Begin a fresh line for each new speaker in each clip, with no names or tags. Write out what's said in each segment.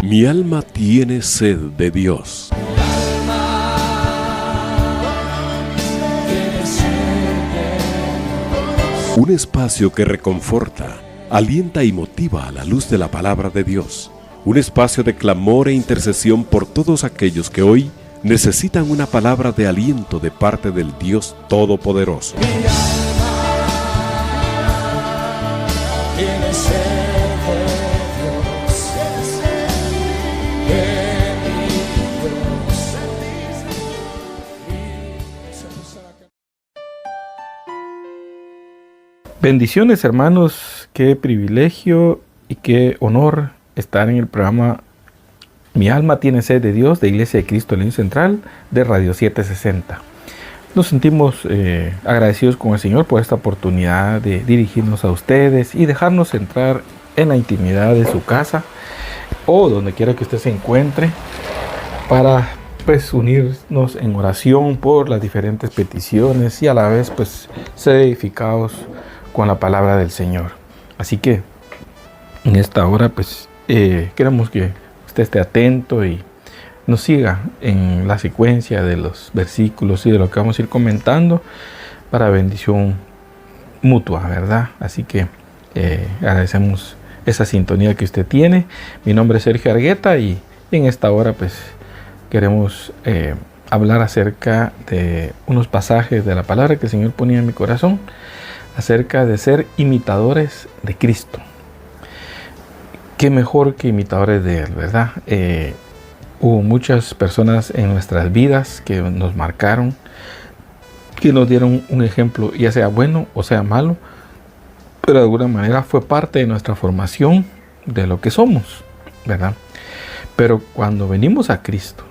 Mi alma tiene sed de Dios. Un espacio que reconforta, alienta y motiva a la luz de la palabra de Dios. Un espacio de clamor e intercesión por todos aquellos que hoy necesitan una palabra de aliento de parte del Dios Todopoderoso.
Bendiciones, hermanos, qué privilegio y qué honor estar en el programa Mi alma tiene sed de Dios de Iglesia de Cristo León Central de Radio 760. Nos sentimos agradecidos con el Señor por esta oportunidad de dirigirnos a ustedes y dejarnos entrar en la intimidad de su casa o donde quiera que usted se encuentre para unirnos en oración por las diferentes peticiones y a la vez ser edificados con la palabra del Señor. Así que en esta hora queremos que usted esté atento y nos siga en la secuencia de los versículos y de lo que vamos a ir comentando para bendición mutua, ¿verdad? Así que agradecemos esa sintonía que usted tiene. Mi nombre es Sergio Argueta y en esta hora queremos hablar acerca de unos pasajes de la palabra que el Señor ponía en mi corazón acerca de ser imitadores de Cristo. Qué mejor que imitadores de Él, ¿verdad? Hubo muchas personas en nuestras vidas que nos marcaron, que nos dieron un ejemplo, ya sea bueno o sea malo, pero de alguna manera fue parte de nuestra formación de lo que somos, ¿verdad? Pero cuando venimos a Cristo,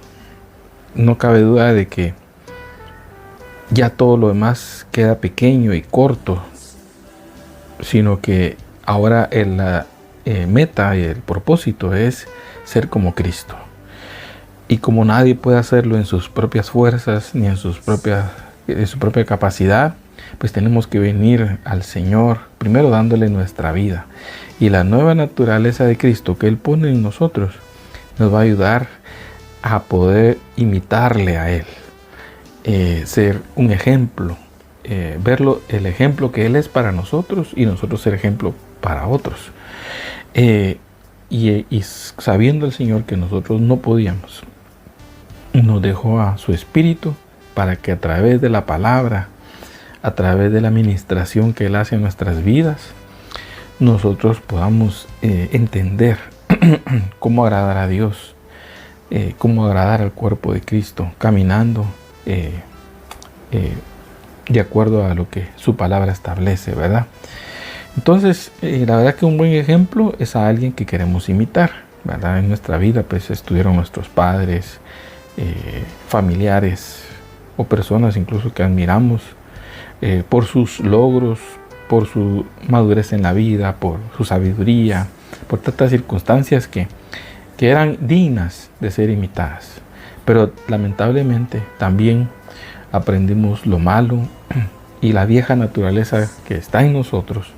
no cabe duda de que ya todo lo demás queda pequeño y corto, sino que ahora la meta y el propósito es ser como Cristo. Y como nadie puede hacerlo en sus propias fuerzas ni en su propia capacidad, tenemos que venir al Señor primero dándole nuestra vida. Y la nueva naturaleza de Cristo que Él pone en nosotros nos va a ayudar a poder imitarle a Él, ser un ejemplo, verlo, el ejemplo que Él es para nosotros y nosotros ser ejemplo para otros. Y sabiendo el Señor que nosotros no podíamos, nos dejó a su Espíritu para que a través de la palabra, a través de la ministración que Él hace en nuestras vidas, nosotros podamos entender cómo agradar a Dios, cómo agradar al cuerpo de Cristo, caminando de acuerdo a lo que su palabra establece, ¿verdad? Entonces, la verdad que un buen ejemplo es a alguien que queremos imitar, ¿verdad? En nuestra vida, estuvieron nuestros padres, familiares o personas incluso que admiramos por sus logros, por su madurez en la vida, por su sabiduría, por tantas circunstancias que eran dignas de ser imitadas. Pero lamentablemente también aprendimos lo malo y la vieja naturaleza que está en nosotros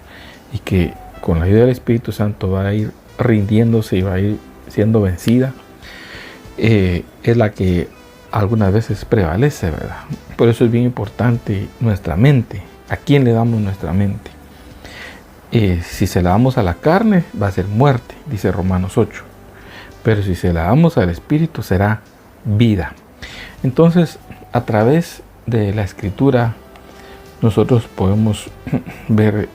y que con la ayuda del Espíritu Santo va a ir rindiéndose y va a ir siendo vencida, es la que algunas veces prevalece, ¿verdad? Por eso es bien importante nuestra mente. ¿A quién le damos nuestra mente? Si se la damos a la carne, va a ser muerte, dice Romanos 8. Pero si se la damos al Espíritu, será vida. Entonces, a través de la Escritura, nosotros podemos ver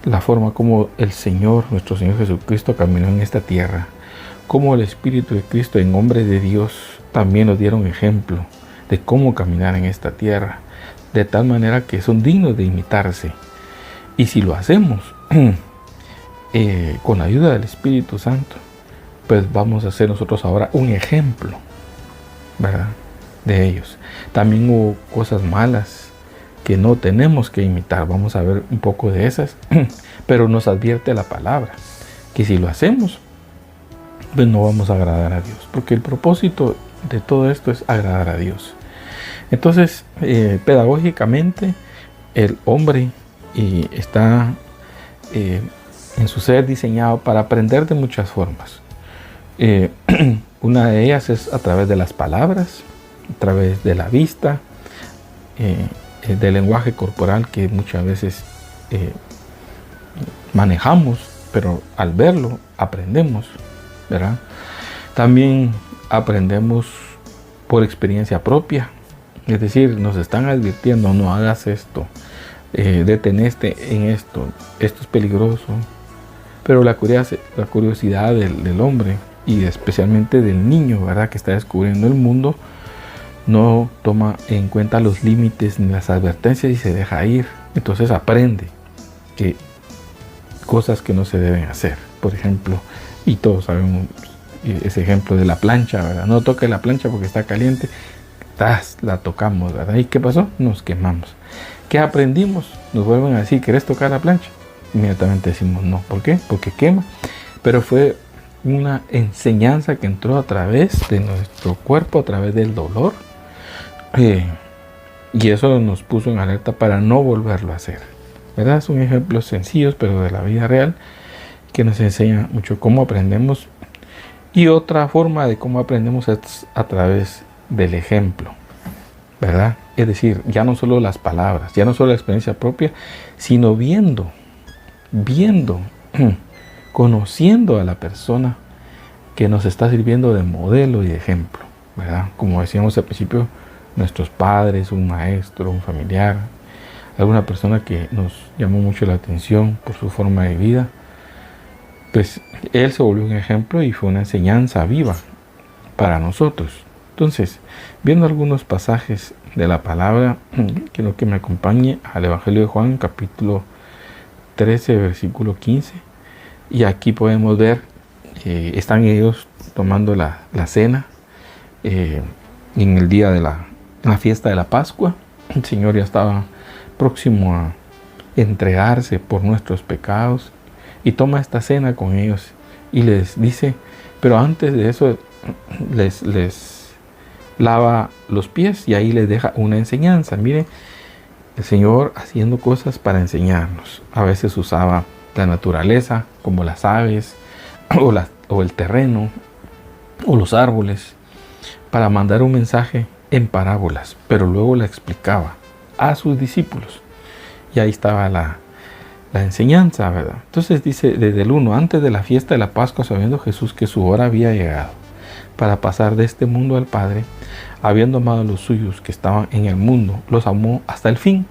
la forma como el Señor, nuestro Señor Jesucristo, caminó en esta tierra. Como el Espíritu de Cristo en hombre de Dios también nos dieron ejemplo de cómo caminar en esta tierra, de tal manera que son dignos de imitarse. Y si lo hacemos con la ayuda del Espíritu Santo, vamos a ser nosotros ahora un ejemplo, ¿verdad?, de ellos. También hubo cosas malas que no tenemos que imitar, vamos a ver un poco de esas, pero nos advierte la palabra que si lo hacemos, no vamos a agradar a Dios, porque el propósito de todo esto es agradar a Dios. Entonces, pedagógicamente, el hombre está en su ser diseñado para aprender de muchas formas. Una de ellas es a través de las palabras, a través de la vista, del lenguaje corporal que muchas veces manejamos, pero al verlo aprendemos, ¿verdad? También aprendemos por experiencia propia, es decir, nos están advirtiendo: no hagas esto, deteneste en esto es peligroso. Pero la curiosidad del hombre, y especialmente del niño, ¿verdad?, que está descubriendo el mundo, no toma en cuenta los límites ni las advertencias y se deja ir. Entonces aprende que cosas que no se deben hacer. Por ejemplo, y todos sabemos ese ejemplo de la plancha, ¿verdad? No toque la plancha porque está caliente. La tocamos, ¿verdad? ¿Y qué pasó? Nos quemamos. ¿Qué aprendimos? Nos vuelven a decir: ¿querés tocar la plancha? Inmediatamente decimos no. ¿Por qué? Porque quema. Pero fue una enseñanza que entró a través de nuestro cuerpo, a través del dolor. Y eso nos puso en alerta para no volverlo a hacer, ¿verdad? Son ejemplos sencillos, pero de la vida real, que nos enseña mucho cómo aprendemos. Y otra forma de cómo aprendemos es a través del ejemplo, ¿verdad? Es decir, ya no solo las palabras, ya no solo la experiencia propia, sino viendo, conociendo a la persona que nos está sirviendo de modelo y de ejemplo, ¿verdad? Como decíamos al principio, nuestros padres, un maestro, un familiar, alguna persona que nos llamó mucho la atención por su forma de vida, pues él se volvió un ejemplo y fue una enseñanza viva para nosotros. Entonces, viendo algunos pasajes de la palabra, quiero que me acompañe al Evangelio de Juan, capítulo 13, versículo 15. Y aquí podemos ver, están ellos tomando la cena en el día de la fiesta de la Pascua. El Señor ya estaba próximo a entregarse por nuestros pecados y toma esta cena con ellos y les dice, pero antes de eso les lava los pies y ahí les deja una enseñanza. Miren, el Señor haciendo cosas para enseñarnos. A veces usaba la naturaleza, como las aves o el terreno o los árboles, para mandar un mensaje en parábolas, pero luego la explicaba a sus discípulos y ahí estaba la enseñanza, ¿verdad? Entonces dice desde el 1: antes de la fiesta de la Pascua, sabiendo Jesús que su hora había llegado para pasar de este mundo al Padre, habiendo amado a los suyos que estaban en el mundo, los amó hasta el fin.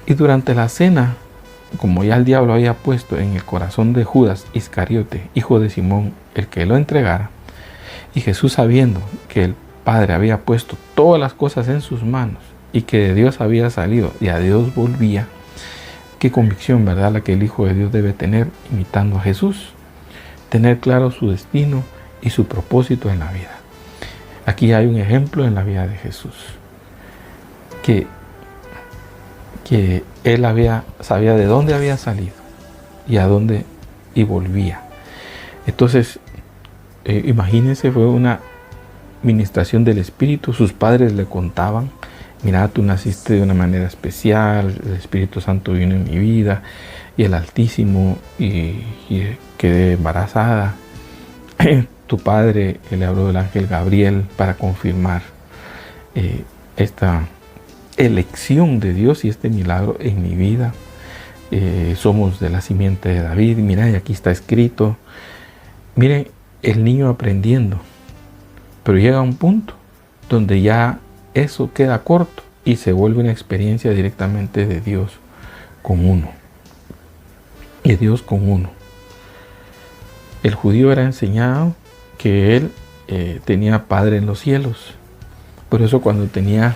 Y durante la cena, como ya el diablo había puesto en el corazón de Judas Iscariote, hijo de Simón, el que lo entregara, y Jesús, sabiendo que el Padre había puesto todas las cosas en sus manos y que de Dios había salido y a Dios volvía, qué convicción, ¿verdad?, la que el Hijo de Dios debe tener imitando a Jesús, tener claro su destino y su propósito en la vida. Aquí hay un ejemplo en la vida de Jesús, que él sabía de dónde había salido y a dónde y volvía. Entonces, imagínense, fue una ministración del Espíritu. Sus padres le contaban: mira, tú naciste de una manera especial, el Espíritu Santo vino en mi vida y el Altísimo, y quedé embarazada. Tu padre le habló del ángel Gabriel para confirmar esta elección de Dios y este milagro en mi vida. Somos de la simiente de David. Mira, y aquí está escrito. Miren, el niño aprendiendo, pero llega a un punto donde ya eso queda corto y se vuelve una experiencia directamente de Dios con uno. De Dios con uno. El judío era enseñado que él tenía padre en los cielos. Por eso cuando tenía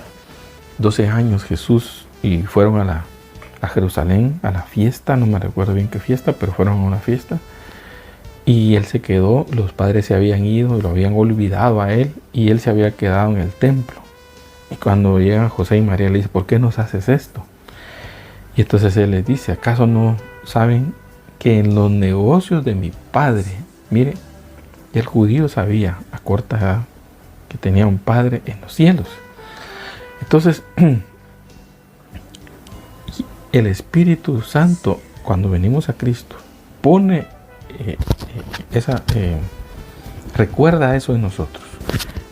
12 años Jesús y fueron a Jerusalén a la fiesta, no me recuerdo bien qué fiesta, pero fueron a una fiesta, y él se quedó. Los padres se habían ido y lo habían olvidado a él, y él se había quedado en el templo. Y cuando llegan José y María, le dice: ¿por qué nos haces esto? Y entonces él les dice: ¿acaso no saben que en los negocios de mi padre? Mire, el judío sabía a corta edad que tenía un padre en los cielos. Entonces el Espíritu Santo cuando venimos a Cristo, recuerda eso en nosotros.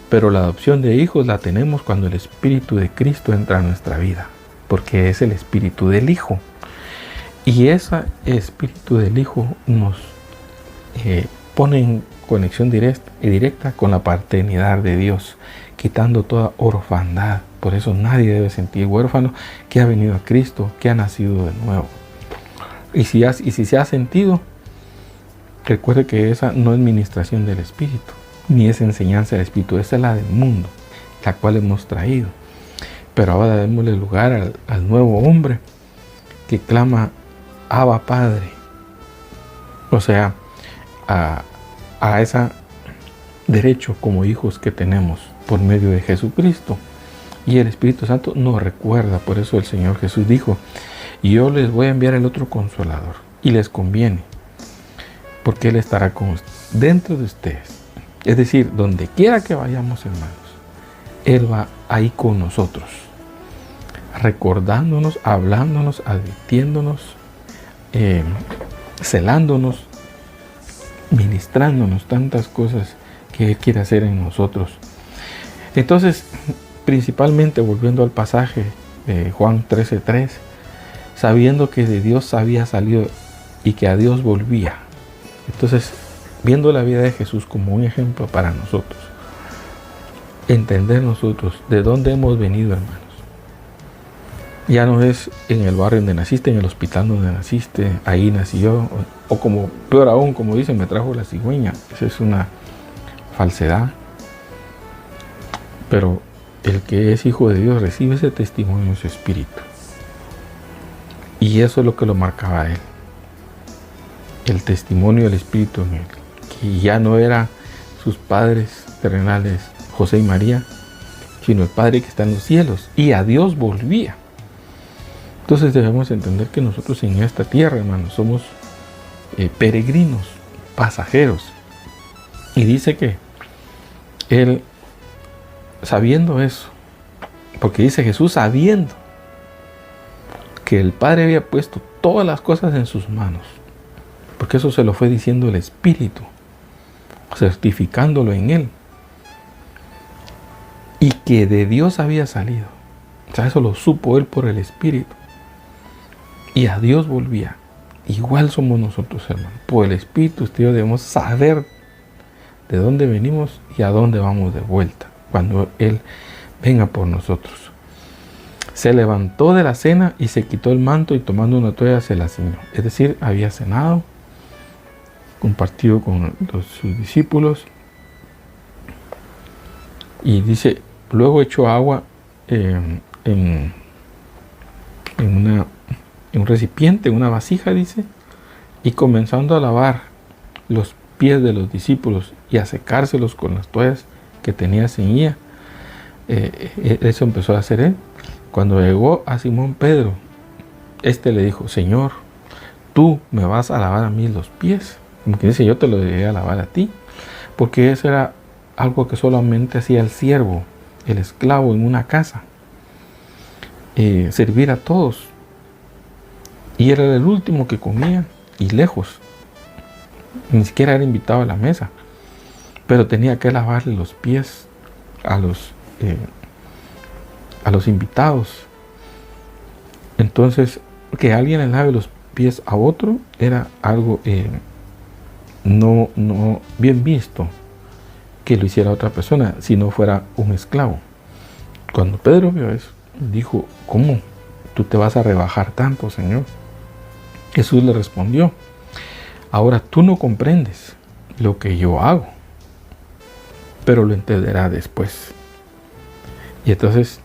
Pero la adopción de hijos la tenemos cuando el Espíritu de Cristo entra a nuestra vida, porque es el Espíritu del Hijo. Y ese Espíritu del Hijo nos pone en conexión directa con la paternidad de Dios, quitando toda orfandad. Por eso nadie debe sentir huérfano que ha venido a Cristo, que ha nacido de nuevo. Y si se ha sentido, recuerde que esa no es ministración del Espíritu, ni es enseñanza del Espíritu, esa es la del mundo, la cual hemos traído. Pero ahora démosle lugar al nuevo hombre que clama Abba Padre, o sea, a ese derecho como hijos que tenemos por medio de Jesucristo. Y el Espíritu Santo nos recuerda. Por eso el Señor Jesús dijo: yo les voy a enviar el otro Consolador, y les conviene, porque Él estará dentro de ustedes. Es decir, donde quiera que vayamos, hermanos, Él va ahí con nosotros, recordándonos, hablándonos, advirtiéndonos, celándonos, ministrándonos tantas cosas que Él quiere hacer en nosotros. Entonces, principalmente volviendo al pasaje de Juan 13:3, sabiendo que de Dios había salido y que a Dios volvía. Entonces, viendo la vida de Jesús como un ejemplo para nosotros, entender nosotros de dónde hemos venido, hermanos. Ya no es en el barrio donde naciste, en el hospital donde naciste, ahí nací yo, o como peor aún, como dicen, me trajo la cigüeña. Esa es una falsedad. Pero el que es hijo de Dios recibe ese testimonio en su espíritu. Y eso es lo que lo marcaba a él. El testimonio del Espíritu en él. Que ya no eran sus padres terrenales, José y María, sino el Padre que está en los cielos. Y a Dios volvía. Entonces debemos entender que nosotros en esta tierra, hermanos, somos peregrinos, pasajeros. Y dice que él, sabiendo eso, porque dice Jesús sabiendo que el Padre había puesto todas las cosas en sus manos, porque eso se lo fue diciendo el Espíritu, certificándolo en él, y que de Dios había salido. O sea, eso lo supo él por el Espíritu, y a Dios volvía. Igual somos nosotros, hermanos. Por el Espíritu usted y yo debemos saber de dónde venimos y a dónde vamos de vuelta cuando Él venga por nosotros. Se levantó de la cena y se quitó el manto, y tomando una toalla se la ciñó. Es decir, había cenado, compartido con sus discípulos, y dice, luego echó agua en un recipiente, en una vasija, dice, y comenzando a lavar los pies de los discípulos y a secárselos con las toallas que tenía ceñida. Eso empezó a hacer él. Cuando llegó a Simón Pedro, este le dijo: Señor, tú me vas a lavar a mí los pies. Como que dice, yo te lo debería lavar a ti, porque eso era algo que solamente hacía el siervo, el esclavo en una casa, servir a todos. Y era el último que comía, y lejos, ni siquiera era invitado a la mesa, pero tenía que lavarle los pies a los invitados. Entonces, que alguien le lave los pies a otro era algo no bien visto, que lo hiciera otra persona, si no fuera un esclavo. Cuando Pedro vio eso, dijo: ¿cómo tú te vas a rebajar tanto, Señor? Jesús le respondió: ahora tú no comprendes lo que yo hago, pero lo entenderás después. Y entonces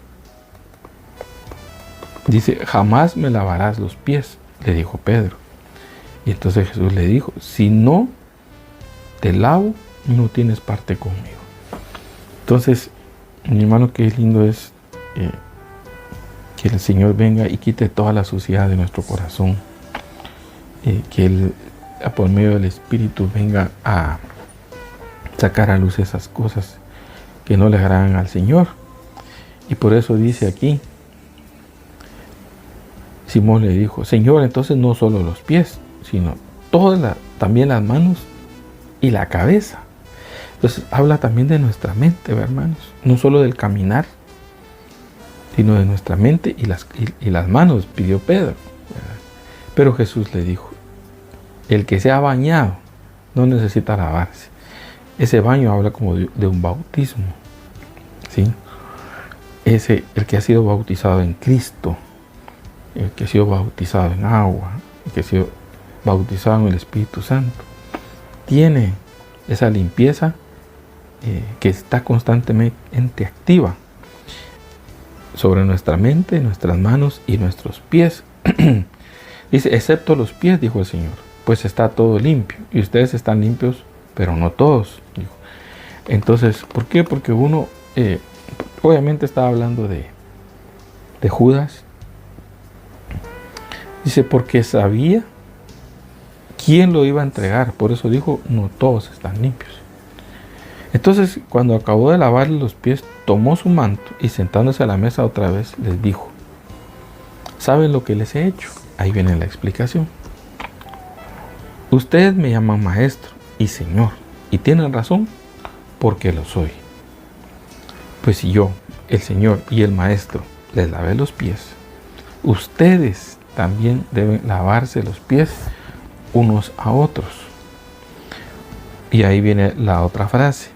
dice: jamás me lavarás los pies, le dijo Pedro. Y entonces Jesús le dijo: si no te lavo, no tienes parte conmigo. Entonces, mi hermano, qué lindo es que el Señor venga y quite toda la suciedad de nuestro corazón, que Él, por medio del Espíritu, venga a sacar a luz esas cosas que no le agradan al Señor. Y por eso dice aquí: Simón le dijo: Señor, entonces no solo los pies, sino también las manos y la cabeza. Entonces habla también de nuestra mente, hermanos, no solo del caminar, sino de nuestra mente y las manos, pidió Pedro, ¿verdad? Pero Jesús le dijo: el que se ha bañado no necesita lavarse. Ese baño habla como de un bautismo, ¿sí? El que ha sido bautizado en Cristo, el que ha sido bautizado en agua, el que ha sido bautizado en el Espíritu Santo, tiene esa limpieza que está constantemente activa sobre nuestra mente, nuestras manos y nuestros pies. Dice: excepto los pies, dijo el Señor, pues está todo limpio. Y ustedes están limpios, pero no todos, dijo. Entonces, ¿por qué? Porque uno, obviamente estaba hablando de Judas. Dice: porque sabía quién lo iba a entregar. Por eso dijo: no todos están limpios. Entonces, cuando acabó de lavarle los pies, tomó su manto y, sentándose a la mesa otra vez, les dijo: ¿saben lo que les he hecho? Ahí viene la explicación. Ustedes me llaman maestro y señor, y tienen razón, porque lo soy. Pues si yo, el Señor y el Maestro, les lavé los pies, ustedes también deben lavarse los pies unos a otros. Y ahí viene la otra frase: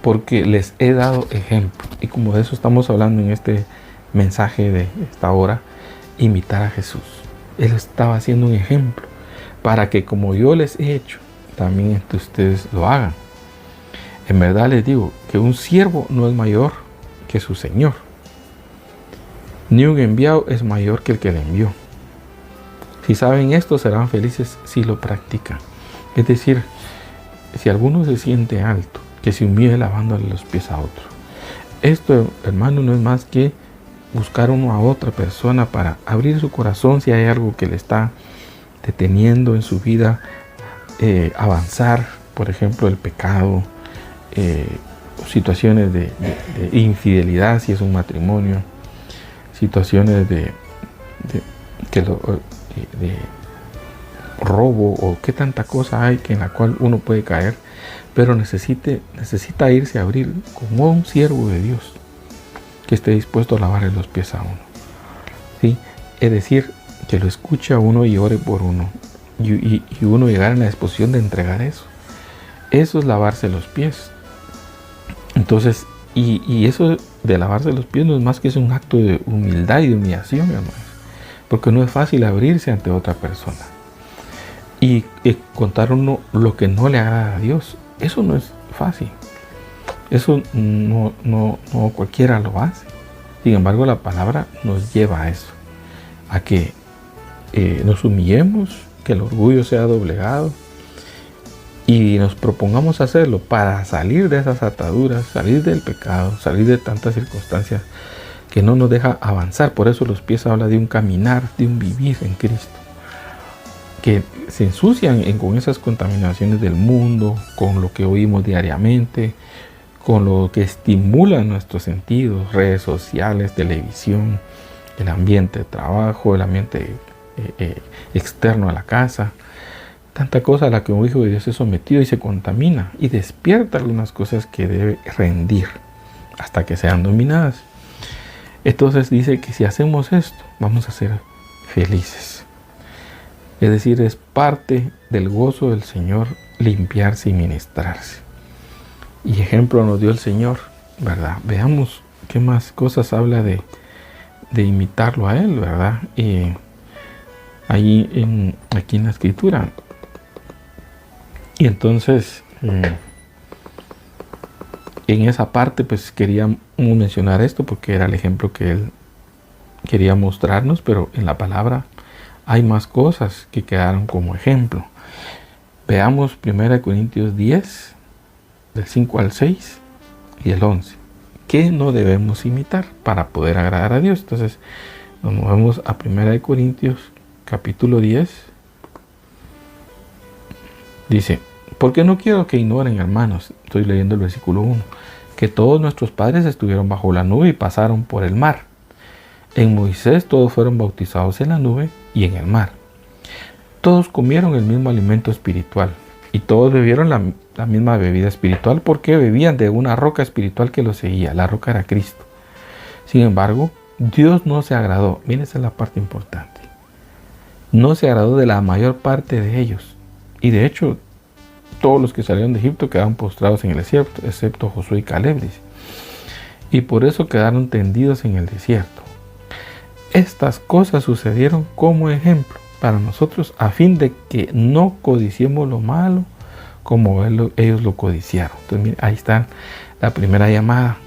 porque les he dado ejemplo. Y como de eso estamos hablando en este mensaje de esta hora, imitar a Jesús. Él estaba haciendo un ejemplo para que, como yo les he hecho, también ustedes lo hagan. En verdad les digo que un siervo no es mayor que su Señor, ni un enviado es mayor que el que le envió. Si saben esto, serán felices si lo practican. Es decir, si alguno se siente alto, que se humille lavándole los pies a otro. Esto, hermano, no es más que buscar uno a otra persona para abrir su corazón si hay algo que le está deteniendo en su vida, avanzar, por ejemplo, el pecado, situaciones de infidelidad si es un matrimonio, situaciones de robo o qué tanta cosa hay en la cual uno puede caer, pero necesita irse a abrir como un siervo de Dios que esté dispuesto a lavarle los pies a uno, ¿sí? Es decir, que lo escuche a uno y ore por uno y uno llegar en la disposición de entregar eso. Eso es lavarse los pies. Entonces, y eso de lavarse los pies no es más que es un acto de humildad y de humillación, hermanos, porque no es fácil abrirse ante otra persona y contar uno lo que no le agrada a Dios. Eso no es fácil. Eso no cualquiera lo hace. Sin embargo, la palabra nos lleva a eso, a que nos humillemos, que el orgullo sea doblegado y nos propongamos hacerlo para salir de esas ataduras, salir del pecado, salir de tantas circunstancias que no nos deja avanzar. Por eso los pies habla de un caminar, de un vivir en Cristo, que se ensucian con esas contaminaciones del mundo, con lo que oímos diariamente, con lo que estimula nuestros sentidos, redes sociales, televisión, el ambiente de trabajo, el ambiente externo a la casa, tanta cosa a la que un hijo de Dios es sometido y se contamina y despierta algunas cosas que debe rendir hasta que sean dominadas. Entonces dice que si hacemos esto, vamos a ser felices. Es decir, es parte del gozo del Señor limpiarse y ministrarse. Y ejemplo nos dio el Señor, ¿verdad? Veamos qué más cosas habla de imitarlo a Él, ¿verdad? Y aquí en la Escritura. Y entonces, en esa parte, pues queríamos mencionar esto porque era el ejemplo que Él quería mostrarnos, pero en la palabra hay más cosas que quedaron como ejemplo. Veamos 1 Corintios 10, del 5 al 6 y el 11. ¿Qué no debemos imitar para poder agradar a Dios? Entonces, nos movemos a 1 Corintios, capítulo 10. Dice: porque no quiero que ignoren, hermanos, estoy leyendo el versículo 1, que todos nuestros padres estuvieron bajo la nube y pasaron por el mar, En Moisés todos fueron bautizados en la nube y en el mar. Todos comieron el mismo alimento espiritual y todos bebieron la misma bebida espiritual porque bebían de una roca espiritual que los seguía. La roca era Cristo. Sin embargo, Dios no se agradó. Miren, esa es la parte importante. No se agradó de la mayor parte de ellos. Y de hecho, todos los que salieron de Egipto quedaron postrados en el desierto, excepto Josué y Caleb, dice. Y por eso quedaron tendidos en el desierto. Estas cosas sucedieron como ejemplo para nosotros, a fin de que no codiciemos lo malo como ellos lo codiciaron. Entonces, mire, ahí está la primera llamada.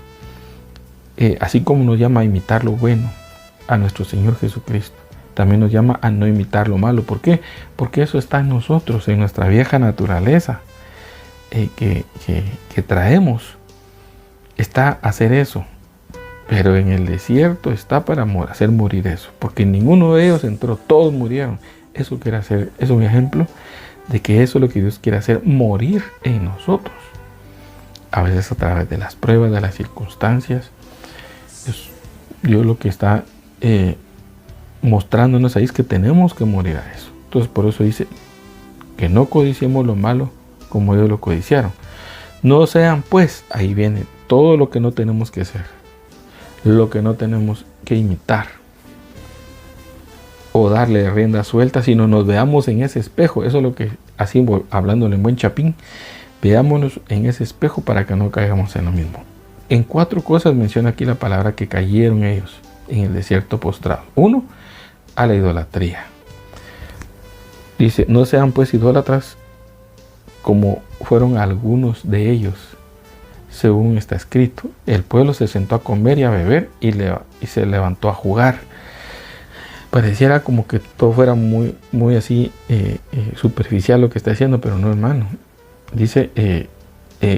Así como nos llama a imitar lo bueno a nuestro Señor Jesucristo, también nos llama a no imitar lo malo. ¿Por qué? Porque eso está en nosotros, en nuestra vieja naturaleza que traemos. Está hacer eso. Pero en el desierto está para hacer morir eso. Porque ninguno de ellos entró, todos murieron. Eso quiere hacer, es un ejemplo de que eso es lo que Dios quiere hacer, morir en nosotros. A veces a través de las pruebas, de las circunstancias. Dios lo que está mostrándonos ahí es que tenemos que morir a eso. Entonces por eso dice que no codiciemos lo malo como ellos lo codiciaron. No sean pues, ahí viene todo lo que no tenemos que hacer, lo que no tenemos que imitar o darle rienda suelta, sino nos veamos en ese espejo. Eso es lo que, así hablándole en buen chapín, veámonos en ese espejo para que no caigamos en lo mismo. En 4 cosas menciona aquí la palabra que cayeron ellos en el desierto postrado. 1, a la idolatría. Dice, no sean pues idólatras como fueron algunos de ellos. Según está escrito, el pueblo se sentó a comer y a beber y se levantó a jugar. Pareciera como que todo fuera muy así superficial lo que está diciendo, pero no, hermano. Dice,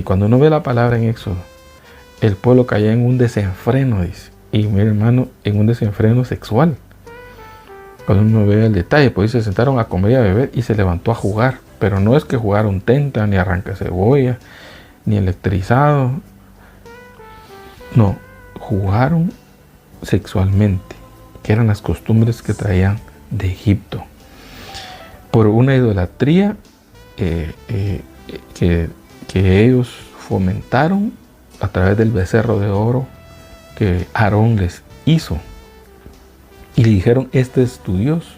cuando uno ve la palabra en Éxodo, el pueblo caía en un desenfreno, dice. Y mira, hermano, en un desenfreno sexual. Cuando uno ve el detalle, pues se sentaron a comer y a beber y se levantó a jugar. Pero no es que jugaron tenta, ni arranca cebolla, ni electrizado. No, jugaron sexualmente, que eran las costumbres que traían de Egipto. Por una idolatría que ellos fomentaron a través del becerro de oro que Aarón les hizo. Y le dijeron, este es tu Dios.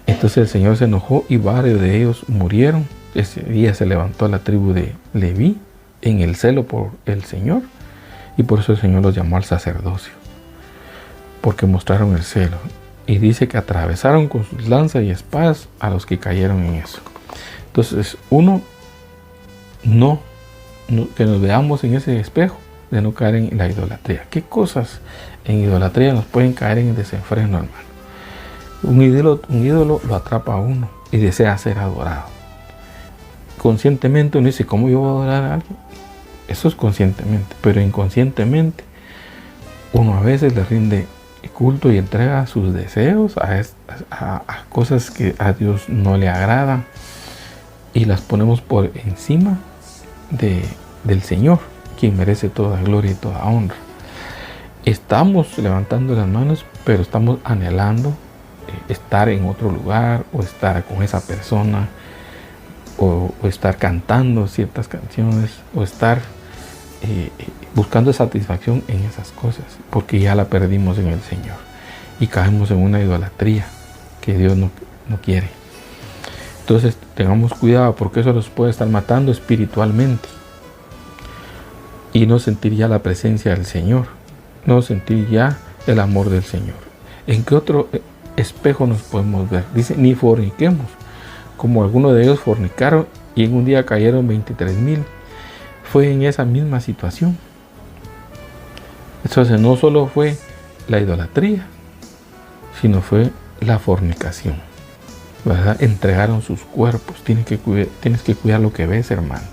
Entonces el Señor se enojó y varios de ellos murieron. Ese día se levantó la tribu de Leví en el celo por el Señor. Y por eso el Señor los llamó al sacerdocio. Porque mostraron el celo. Y dice que atravesaron con sus lanzas y espadas a los que cayeron en eso. Entonces, uno, que nos veamos en ese espejo de no caer en la idolatría. ¿Qué cosas en idolatría nos pueden caer en el desenfreno, hermano? Un ídolo lo atrapa a uno y desea ser adorado. Conscientemente uno dice, ¿cómo yo voy a adorar a alguien? Eso es conscientemente, pero inconscientemente uno a veces le rinde culto y entrega sus deseos a cosas que a Dios no le agradan y las ponemos por encima del Señor, quien merece toda gloria y toda honra. Estamos levantando las manos, pero estamos anhelando estar en otro lugar o estar con esa persona o estar cantando ciertas canciones o estar buscando satisfacción en esas cosas, porque ya la perdimos en el Señor y caemos en una idolatría que Dios no quiere. Entonces tengamos cuidado, porque eso nos puede estar matando espiritualmente y no sentir ya la presencia del Señor, no sentir ya el amor del Señor. ¿En qué otro espejo nos podemos ver? Dice, ni forniquemos, como algunos de ellos fornicaron y en un día cayeron 23,000. Fue en esa misma situación. Entonces no solo fue la idolatría, sino fue la fornicación, ¿verdad? Entregaron sus cuerpos. Tienes que cuidar lo que ves, hermano.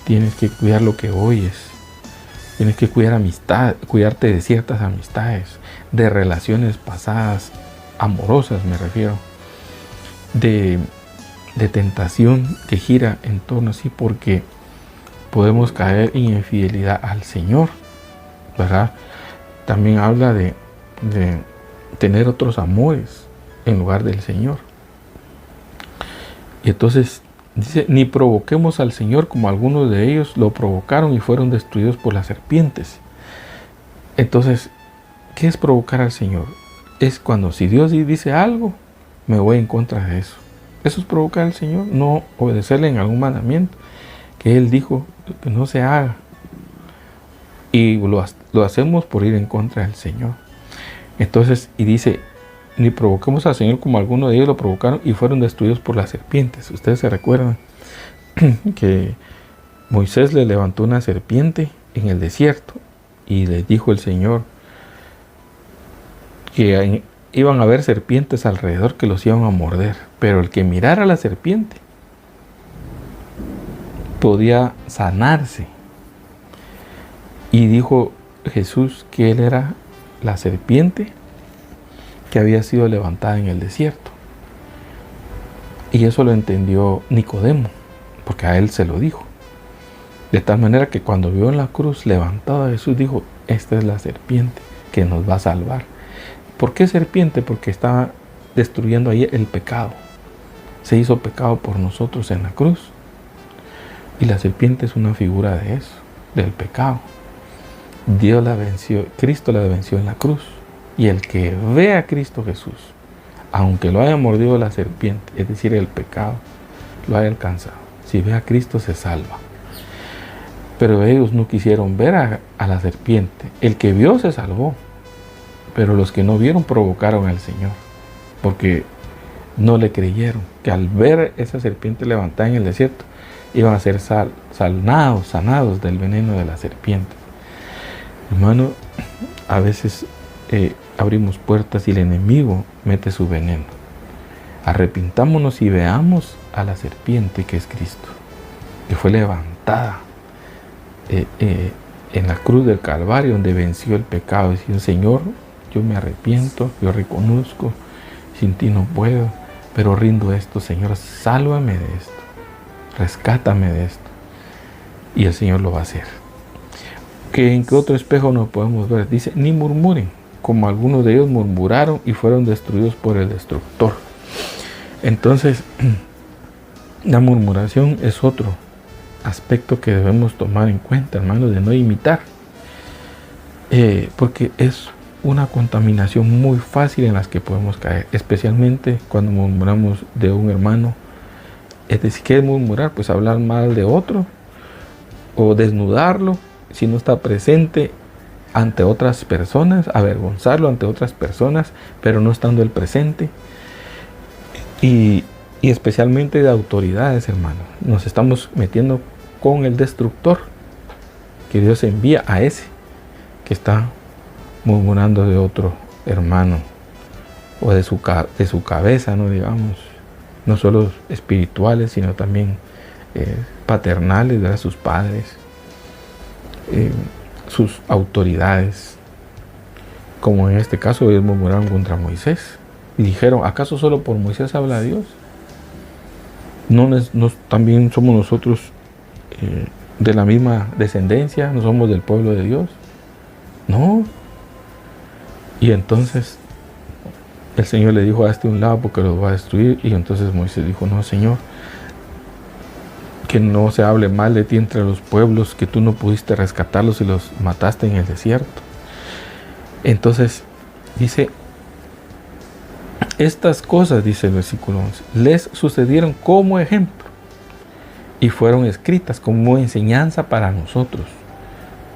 Tienes que cuidar lo que oyes. Tienes que cuidarte de ciertas amistades, de relaciones pasadas, amorosas me refiero, de tentación que gira en torno así, porque podemos caer en infidelidad al Señor, ¿verdad? También habla de de tener otros amores en lugar del Señor. Y entonces dice, ni provoquemos al Señor como algunos de ellos lo provocaron y fueron destruidos por las serpientes. Entonces, ¿qué es provocar al Señor? Es cuando si Dios dice algo, me voy en contra de eso. Eso es provocar al Señor, no obedecerle en algún mandamiento que Él dijo que no se haga. Y lo hacemos por ir en contra del Señor. Entonces, y dice, ni provoquemos al Señor como algunos de ellos lo provocaron y fueron destruidos por las serpientes. Ustedes se recuerdan que Moisés le levantó una serpiente en el desierto y le dijo el Señor que iban a haber serpientes alrededor que los iban a morder, pero el que mirara a la serpiente podía sanarse. Y dijo Jesús que Él era la serpiente que había sido levantada en el desierto. Y eso lo entendió Nicodemo, porque a él se lo dijo. De tal manera que cuando vio en la cruz levantada a Jesús, dijo, esta es la serpiente que nos va a salvar. ¿Por qué serpiente? Porque estaba destruyendo ahí el pecado. Se hizo pecado por nosotros en la cruz. Y la serpiente es una figura de eso, del pecado. Dios la venció, Cristo la venció en la cruz. Y el que ve a Cristo Jesús, aunque lo haya mordido la serpiente, es decir, el pecado, lo haya alcanzado. Si ve a Cristo se salva. Pero ellos no quisieron ver a la serpiente. El que vio se salvó. Pero los que no vieron provocaron al Señor. Porque no le creyeron. Que al ver esa serpiente levantada en el desierto, iban a ser sanados del veneno de la serpiente. Hermano, a veces abrimos puertas y el enemigo mete su veneno. Arrepintámonos y veamos a la serpiente que es Cristo, que fue levantada en la cruz del Calvario, donde venció el pecado. Diciendo, Señor, yo me arrepiento, yo reconozco, sin ti no puedo, pero rindo esto, Señor, sálvame de esto, rescátame de esto. Y el Señor lo va a hacer. ¿En qué otro espejo nos podemos ver? Dice, ni murmuren, como algunos de ellos murmuraron y fueron destruidos por el destructor. Entonces, la murmuración es otro aspecto que debemos tomar en cuenta, hermanos, de no imitar. Porque es una contaminación muy fácil en las que podemos caer, especialmente cuando murmuramos de un hermano. Es decir, ¿qué es murmurar? Pues hablar mal de otro o desnudarlo si no está presente ante otras personas, avergonzarlo ante otras personas, pero no estando él presente. Y especialmente de autoridades, hermano. Nos estamos metiendo con el destructor, que Dios envía a ese que está murmurando de otro hermano o de su cabeza, no digamos, no solo espirituales, sino también paternales, de sus padres, sus autoridades, como en este caso ellos murmuraron contra Moisés y dijeron, ¿acaso solo por Moisés habla Dios? ¿No también somos nosotros de la misma descendencia? ¿No somos del pueblo de Dios? No. Y entonces el Señor le dijo, hazte un lado porque los va a destruir. Y entonces Moisés dijo, no, Señor, que no se hable mal de ti entre los pueblos, que tú no pudiste rescatarlos y los mataste en el desierto. Entonces dice, estas cosas, dice el versículo 11, les sucedieron como ejemplo y fueron escritas como enseñanza para nosotros,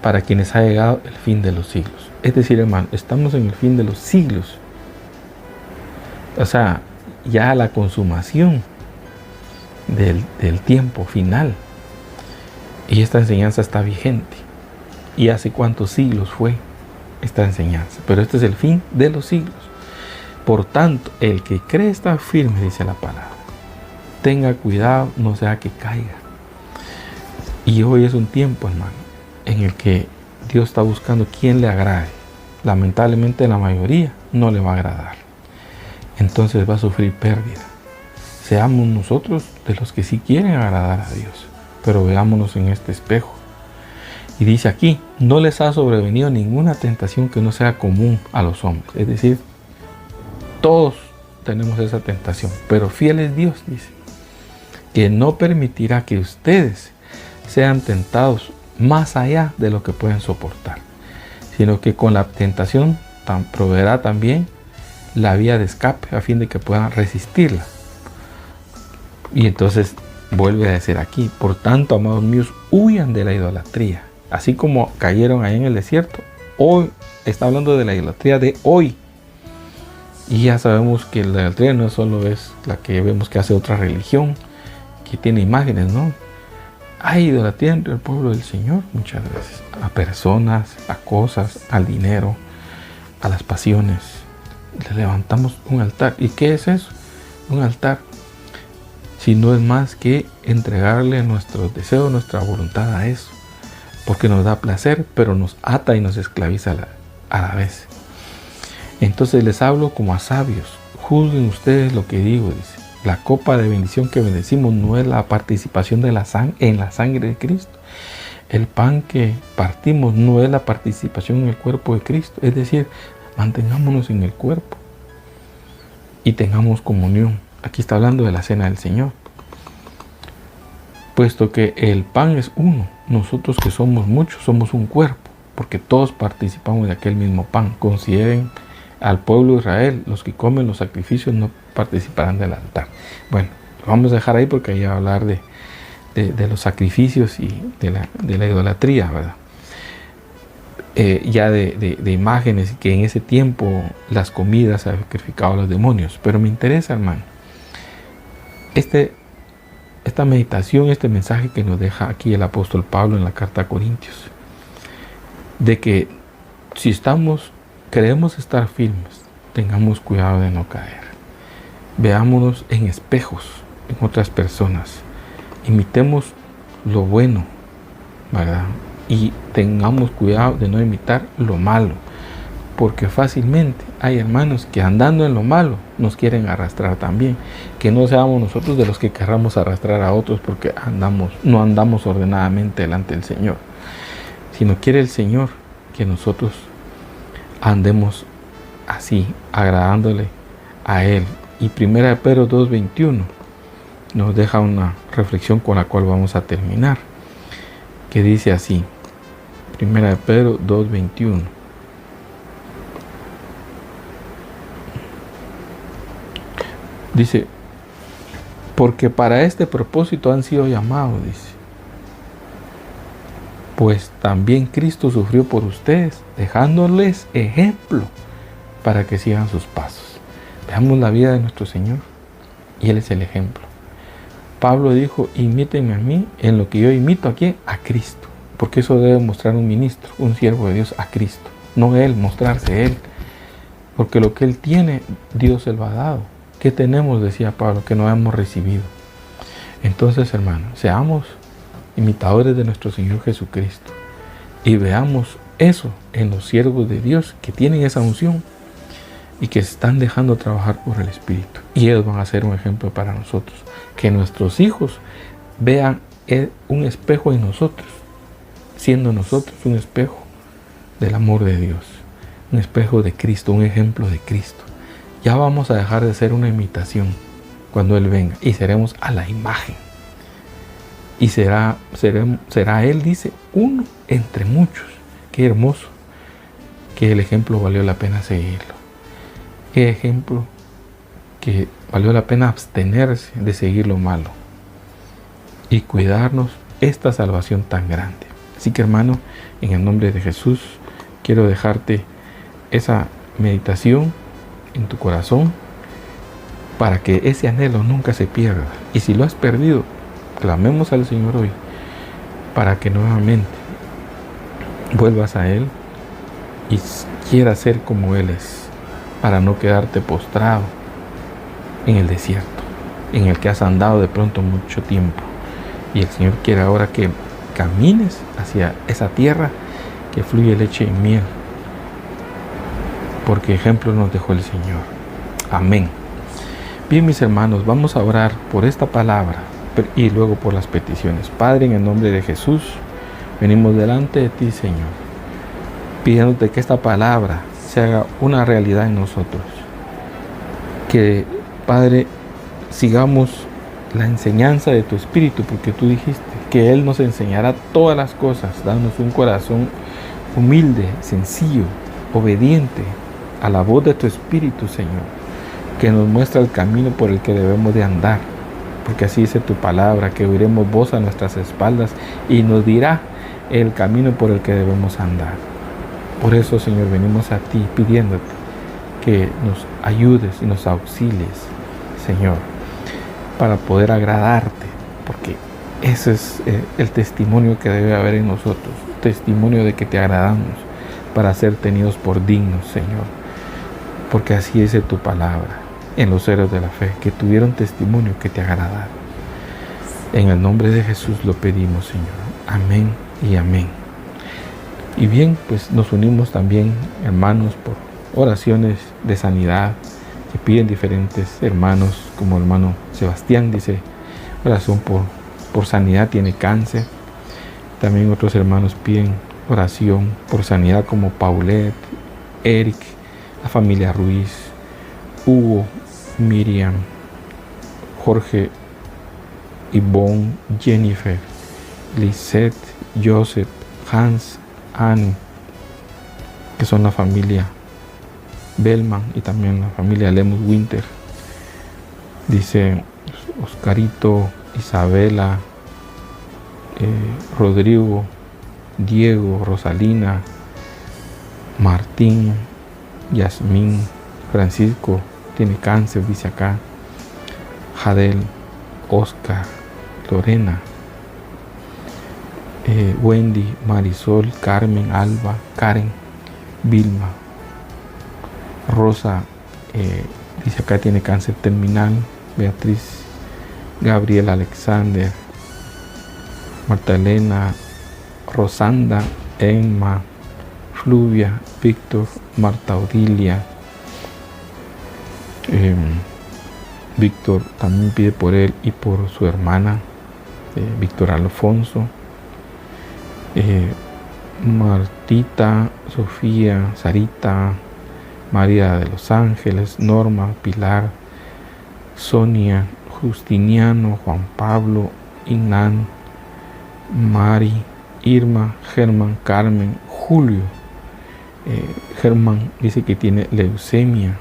para quienes ha llegado el fin de los siglos. Es decir, hermano, estamos en el fin de los siglos. O sea, ya la consumación del tiempo final. Y esta enseñanza está vigente. ¿Y hace cuántos siglos fue esta enseñanza? Pero este es el fin de los siglos. Por tanto, el que cree está firme, dice la palabra. Tenga cuidado, no sea que caiga. Y hoy es un tiempo, hermano, en el que Dios está buscando quien le agrade. Lamentablemente la mayoría no le va a agradar. Entonces va a sufrir pérdida. Seamos nosotros de los que sí quieren agradar a Dios, pero veámonos en este espejo Y dice aquí, no les ha sobrevenido ninguna tentación que no sea común a los hombres. Es decir, todos tenemos esa tentación, pero fiel es Dios, dice, que no permitirá que ustedes sean tentados más allá de lo que pueden soportar, sino que con la tentación proveerá también la vía de escape a fin de que puedan resistirla. Y entonces vuelve a decir aquí, por tanto, amados míos, huyan de la idolatría. Así como cayeron ahí en el desierto, hoy está hablando de la idolatría de hoy. Y ya sabemos que la idolatría no solo es la que vemos que hace otra religión, que tiene imágenes, ¿no? Hay idolatría entre el pueblo del Señor muchas veces, a personas, a cosas, al dinero, a las pasiones. Le levantamos un altar. ¿Y qué es eso? Un altar. Si no es más que entregarle nuestros deseos, nuestra voluntad a eso. Porque nos da placer, pero nos ata y nos esclaviza a la vez. Entonces les hablo como a sabios. Juzguen ustedes lo que digo, dice. La copa de bendición que bendecimos no es la participación de en la sangre de Cristo. El pan que partimos no es la participación en el cuerpo de Cristo. Es decir, mantengámonos en el cuerpo y tengamos comunión. Aquí está hablando de la cena del Señor. Puesto que el pan es uno, nosotros que somos muchos somos un cuerpo, porque todos participamos de aquel mismo pan. Consideren al pueblo de Israel, los que comen los sacrificios no participarán del altar. Bueno, lo vamos a dejar ahí porque ahí va a hablar de los sacrificios y de la idolatría, ¿verdad? Ya de imágenes, que en ese tiempo las comidas sacrificaban a los demonios. Pero me interesa, hermano, esta meditación, este mensaje que nos deja aquí el apóstol Pablo en la carta a Corintios, de que si queremos estar firmes, tengamos cuidado de no caer. Veámonos en espejos, en otras personas, imitemos lo bueno, ¿verdad? Y tengamos cuidado de no imitar lo malo, porque fácilmente hay hermanos que andando en lo malo nos quieren arrastrar también. Que no seamos nosotros de los que querramos arrastrar a otros porque no andamos ordenadamente delante del Señor, sino quiere el Señor que nosotros andemos así, agradándole a Él. Y 1 Pedro 2:21 nos deja una reflexión con la cual vamos a terminar, que dice así, 1 Pedro 2:21. Dice, porque para este propósito han sido llamados, dice, pues también Cristo sufrió por ustedes, dejándoles ejemplo para que sigan sus pasos. Veamos la vida de nuestro Señor y Él es el ejemplo. Pablo dijo, imítenme a mí en lo que yo imito aquí a Cristo, porque eso debe mostrar un ministro, un siervo de Dios a Cristo, no Él, mostrarse Él, porque lo que Él tiene, Dios se lo ha dado. ¿Qué tenemos? Decía Pablo, que no hemos recibido. Entonces, hermanos, seamos imitadores de nuestro Señor Jesucristo y veamos eso en los siervos de Dios que tienen esa unción y que se están dejando trabajar por el Espíritu. Y ellos van a ser un ejemplo para nosotros. Que nuestros hijos vean un espejo en nosotros, siendo nosotros un espejo del amor de Dios, un espejo de Cristo, un ejemplo de Cristo. Ya vamos a dejar de ser una imitación cuando Él venga y seremos a la imagen. Y será Él, dice, uno entre muchos. Qué hermoso, que el ejemplo valió la pena seguirlo. Qué ejemplo que valió la pena abstenerse de seguir lo malo y cuidarnos esta salvación tan grande. Así que, hermano, en el nombre de Jesús, quiero dejarte esa meditación en tu corazón para que ese anhelo nunca se pierda. Y si lo has perdido, clamemos al Señor hoy para que nuevamente vuelvas a Él y quieras ser como Él es, para no quedarte postrado en el desierto en el que has andado de pronto mucho tiempo. Y el Señor quiere ahora que camines hacia esa tierra que fluye leche y miel, porque ejemplo nos dejó el Señor. Amén. Bien, mis hermanos, vamos a orar por esta palabra y luego por las peticiones. Padre, en el nombre de Jesús, Venimos delante de ti, Señor, pidiéndote que esta palabra se haga una realidad en nosotros. Que, Padre, sigamos la enseñanza de tu Espíritu, porque tú dijiste que Él nos enseñará todas las cosas, dándonos un corazón humilde, sencillo, obediente a la voz de tu Espíritu, Señor, que nos muestra el camino por el que debemos de andar, porque así dice tu palabra, que oiremos voz a nuestras espaldas y nos dirá el camino por el que debemos andar. Por eso, Señor, venimos a ti pidiéndote que nos ayudes y nos auxilies, Señor, para poder agradarte, porque ese es el testimonio que debe haber en nosotros, testimonio de que te agradamos, para ser tenidos por dignos, Señor, porque así dice tu palabra en los héroes de la fe, que tuvieron testimonio que te agradaron. En el nombre de Jesús lo pedimos, Señor. Amén y amén. Y bien, pues nos unimos también, hermanos, por oraciones de sanidad que piden diferentes hermanos, como el hermano Sebastián dice oración por sanidad, tiene cáncer. También otros hermanos piden oración por sanidad, como Paulette, Eric, la familia Ruiz, Hugo, Miriam, Jorge, Ivonne, Jennifer, Lisette, Joseph, Hans, Anne, que son la familia Bellman, y también la familia Lemus Winter. Dice Oscarito, Isabela, Rodrigo, Diego, Rosalina, Martín, Yasmín, Francisco tiene cáncer, dice acá, Jadel, Oscar, Lorena, Wendy, Marisol, Carmen, Alba, Karen, Vilma, Rosa, dice acá tiene cáncer terminal, Beatriz, Gabriel, Alexander, Marta Elena, Rosanda, Emma, Fluvia, Víctor, Marta Odilia. Víctor también pide por él y por su hermana, Víctor Alfonso, Martita, Sofía, Sarita, María de los Ángeles, Norma, Pilar, Sonia, Justiniano, Juan Pablo, Inán, Mari, Irma, Germán, Carmen, Julio. Germán dice que tiene leucemia.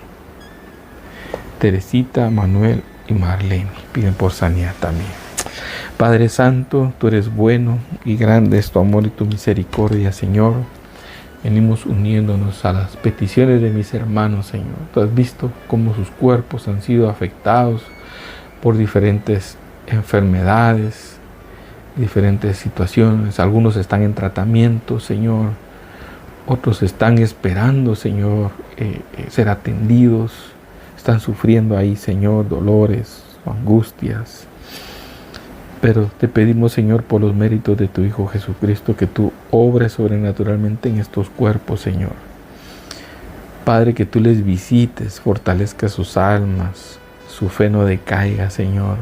Teresita, Manuel y Marlene piden por sanidad también. Padre Santo, tú eres bueno y grande es tu amor y tu misericordia, Señor. Venimos uniéndonos a las peticiones de mis hermanos, Señor. Tú has visto cómo sus cuerpos han sido afectados por diferentes enfermedades, diferentes situaciones. Algunos están en tratamiento, Señor. Otros están esperando, Señor, ser atendidos. Están sufriendo ahí, Señor, dolores, angustias. Pero te pedimos, Señor, por los méritos de tu Hijo Jesucristo, que tú obres sobrenaturalmente en estos cuerpos, Señor. Padre, que tú les visites, fortalezcas sus almas, su fe no decaiga, Señor.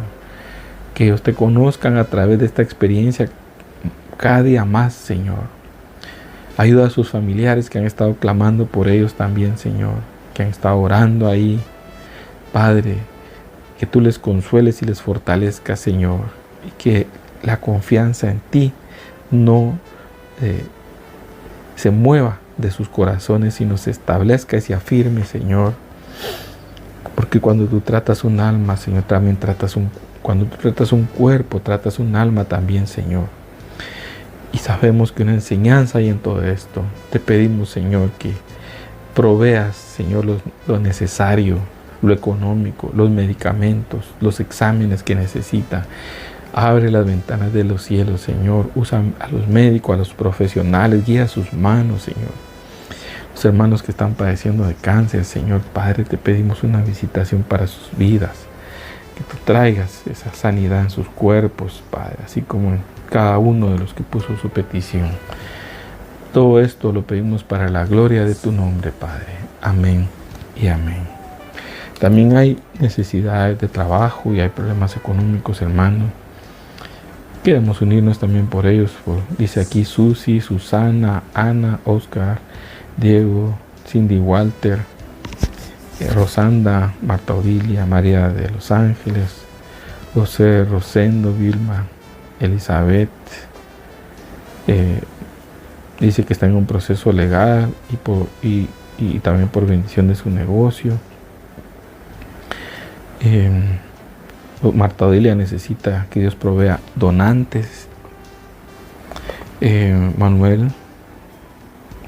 Que ellos te conozcan a través de esta experiencia cada día más, Señor. Ayuda a sus familiares que han estado clamando por ellos también, Señor, que han estado orando ahí. Padre, que tú les consueles y les fortalezcas, Señor, y que la confianza en ti no se mueva de sus corazones, sino se establezca y se afirme, Señor. Porque cuando tú tratas un alma, Señor, también cuando tú tratas un cuerpo, tratas un alma también, Señor. Y sabemos que una enseñanza hay en todo esto. Te pedimos, Señor, que proveas, Señor, lo necesario, lo económico, los medicamentos, los exámenes que necesita. Abre las ventanas de los cielos, Señor. Usa a los médicos, a los profesionales, guía sus manos, Señor. Los hermanos que están padeciendo de cáncer, Señor, Padre, te pedimos una visitación para sus vidas. Que tú traigas esa sanidad en sus cuerpos, Padre, así como en cada uno de los que puso su petición. Todo esto lo pedimos para la gloria de tu nombre, Padre. Amén y amén. También hay necesidades de trabajo y hay problemas económicos, hermano. Queremos unirnos también por ellos. Dice aquí Susi, Susana, Ana, Oscar, Diego, Cindy Walter, Rosanda, Marta Odilia, María de los Ángeles, José Rosendo, Vilma, Elizabeth. Dice que está en un proceso legal y también por bendición de su negocio. Marta Odilia necesita que Dios provea donantes. Manuel,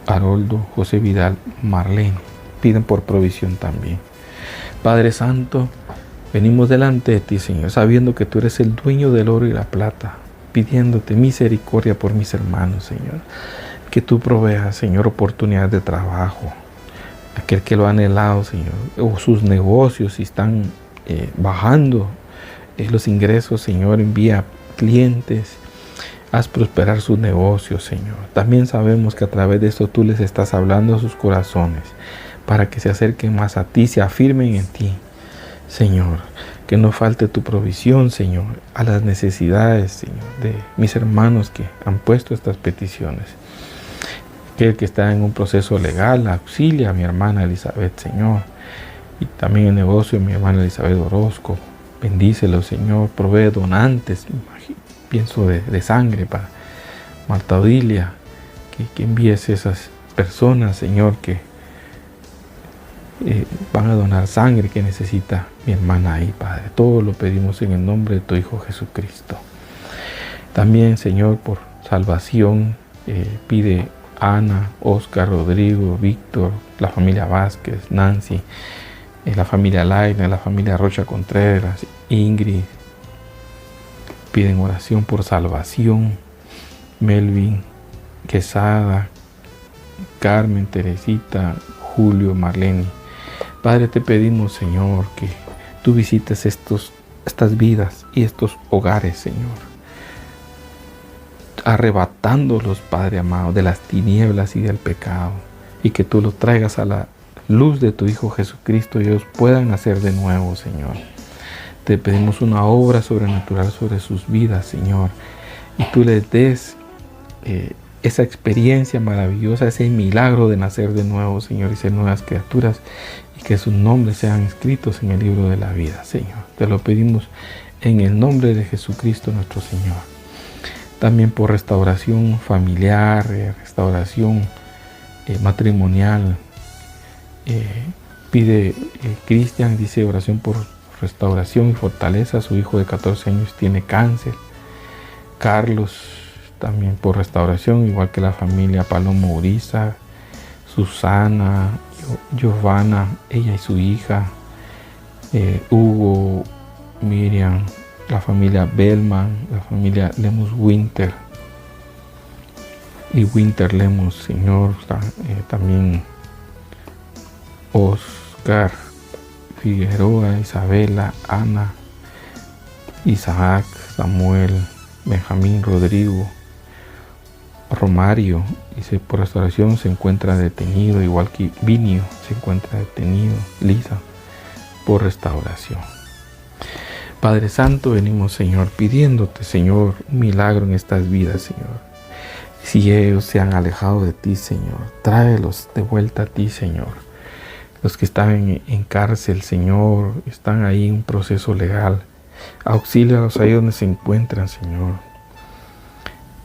Haroldo, José Vidal, Marlene piden por provisión también. Padre Santo, venimos delante de ti, Señor, sabiendo que tú eres el dueño del oro y la plata, pidiéndote misericordia por mis hermanos, Señor. Que tú proveas, Señor, oportunidades de trabajo. Aquel que lo ha anhelado, Señor, o sus negocios, si están bajando los ingresos, Señor, envía clientes, haz prosperar sus negocios, Señor. También sabemos que a través de esto tú les estás hablando a sus corazones para que se acerquen más a ti, se afirmen en ti, Señor. Que no falte tu provisión, Señor, a las necesidades, Señor, de mis hermanos que han puesto estas peticiones. Aquel que está en un proceso legal, auxilia a mi hermana Elizabeth, Señor. Y también el negocio de mi hermana Elizabeth Orozco. Bendícelo, Señor. Provee donantes, pienso de sangre para Marta Odilia. Que envíes esas personas, Señor, que van a donar sangre que necesita mi hermana ahí, Padre. Todo lo pedimos en el nombre de tu Hijo Jesucristo. También, Señor, por salvación, pide Ana, Oscar, Rodrigo, Víctor, la familia Vázquez, Nancy, la familia Laina, la familia Rocha Contreras, Ingrid. Piden oración por salvación. Melvin, Quesada, Carmen, Teresita, Julio, Marlene. Padre, te pedimos, Señor, que tú visites estas vidas y estos hogares, Señor, arrebatándolos, Padre amado, de las tinieblas y del pecado, y que tú los traigas a la luz de tu Hijo Jesucristo y ellos puedan nacer de nuevo, Señor. Te pedimos una obra sobrenatural sobre sus vidas, Señor, y tú les des esa experiencia maravillosa, ese milagro de nacer de nuevo, Señor, y ser nuevas criaturas, y que sus nombres sean escritos en el libro de la vida, Señor. Te lo pedimos en el nombre de Jesucristo nuestro Señor. También por restauración familiar, restauración matrimonial. Pide Cristian, dice oración por restauración y fortaleza. Su hijo de 14 años tiene cáncer. Carlos, también por restauración, igual que la familia Palomo Uriza, Susana, Giovanna, ella y su hija, Hugo, Miriam, la familia Bellman, la familia Lemus Winter y Winter Lemus, Señor, también Oscar, Figueroa, Isabela, Ana, Isaac, Samuel, Benjamín, Rodrigo, Romario, dice por restauración se encuentra detenido, igual que Vinio se encuentra detenido, Lisa, por restauración. Padre Santo, venimos, Señor, pidiéndote, Señor, un milagro en estas vidas, Señor. Si ellos se han alejado de ti, Señor, tráelos de vuelta a ti, Señor. Los que están en cárcel, Señor, están ahí en un proceso legal, auxílialos ahí donde se encuentran, Señor.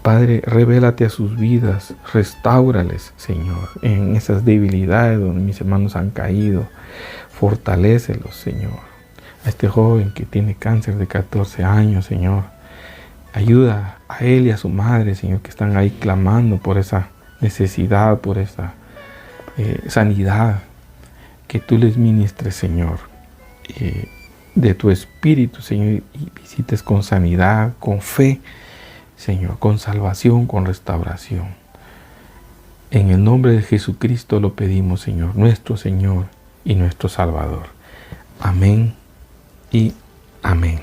Padre, revélate a sus vidas, restáurales, Señor, en esas debilidades donde mis hermanos han caído. Fortalécelos, Señor. A este joven que tiene cáncer de 14 años, Señor. Ayuda a él y a su madre, Señor, que están ahí clamando por esa necesidad, por esa sanidad. Que tú les ministres, Señor, de tu espíritu, Señor, y visites con sanidad, con fe, Señor, con salvación, con restauración. En el nombre de Jesucristo lo pedimos, Señor, nuestro Señor y nuestro Salvador. Amén y amén.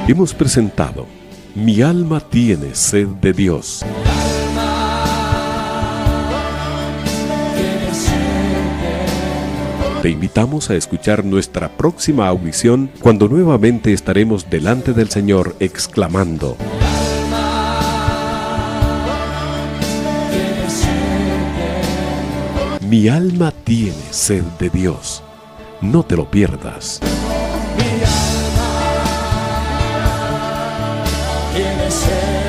Hemos presentado Mi alma tiene sed de Dios. Te invitamos a escuchar nuestra próxima audición cuando nuevamente estaremos delante del Señor exclamando: Mi alma tiene sed de Dios. No te lo pierdas.
Mi alma tiene sed.